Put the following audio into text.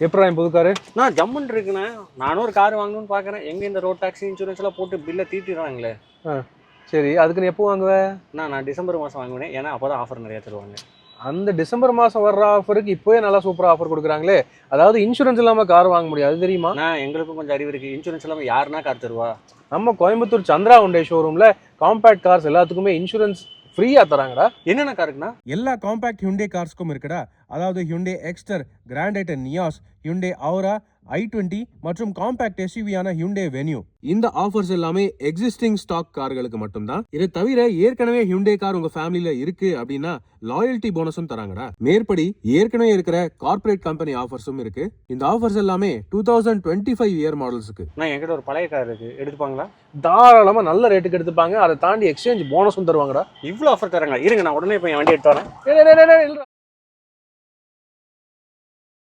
எப்படா என் புது காரு? நான் ஜம்முன்னு இருக்குண்ணே. நானும் ஒரு கார் வாங்கணும்னு பார்க்குறேன். எங்கே இந்த ரோட் டாக்ஸி இன்சூரன்ஸ் எல்லாம் போட்டு பில்லை தீட்டிடுறாங்களே. சரி, அதுக்கு நீ எப்போ வாங்குவ? நான் டிசம்பர் மாதம் வாங்குவேன். ஏன்னா அப்போ தான் ஆஃபர் நிறையா தருவாங்க. அந்த டிசம்பர் மாதம் வர்ற ஆஃபருக்கு இப்போவே நல்லா சூப்பராக ஆஃபர் கொடுக்குறாங்களே. அதாவது இன்சூரன்ஸ் இல்லாமல் கார் வாங்க முடியாது, அது தெரியுமா? நான் எங்களுக்கும் கொஞ்சம் அறிவு இருக்குது. இன்சூரன்ஸ் இல்லாமல் யாருன்னா கார் தருவா? நம்ம கோயம்புத்தூர் சந்திரா ஹுண்டாய் ஷோரூமில் காம்பேக்ட் கார்ஸ் எல்லாத்துக்குமே இன்சூரன்ஸ் ஃப்ரீயாக தராங்கடா. என்னென்ன காருக்குண்ணா? எல்லா காம்பேக்ட் ஹியூண்டே கார்ஸ்க்கும் இருக்குடா. அதாவது Hyundai Exter, grand i ten Niyas, Hyundai Howrah, i20 மற்றும் காம்பேக்ட் எஸ்யூவியான ஹியூண்டே வென்யூ. இந்த ஆஃபர்ஸ் எல்லாமே எக்ஸிஸ்டிங் ஸ்டாக் கார்களுக்கு மட்டும்தான். இதை தவிர ஏற்கனவே ஹியூண்டே கார் உங்க ஃபேமிலியில இருக்கு அப்படின்னா லாயல்டி போனஸும் தராங்கடா. மேற்படி ஏற்கனவே இருக்கிற கார்ப்பரேட் கம்பெனி ஆஃபர்ஸும் இருக்கு. இந்த ஆஃபர்ஸ் எல்லாமே 2025 இயர் மாடல்ஸுக்கு. நான் என்கிட்ட ஒரு பழைய கார் இருக்கு, எடுத்துப்பாங்களா? தாராளமா நல்ல ரேட்டுக்கு எடுத்துப்பாங்க. அதை தாண்டி எக்ஸ்சேஞ்ச் போனஸும் தருவாங்கடா. இவ்வளோ ஆஃபர் தராங்களா? இருங்க, நான் உடனே இப்போ என் வண்டி எடுத்து வரேன்.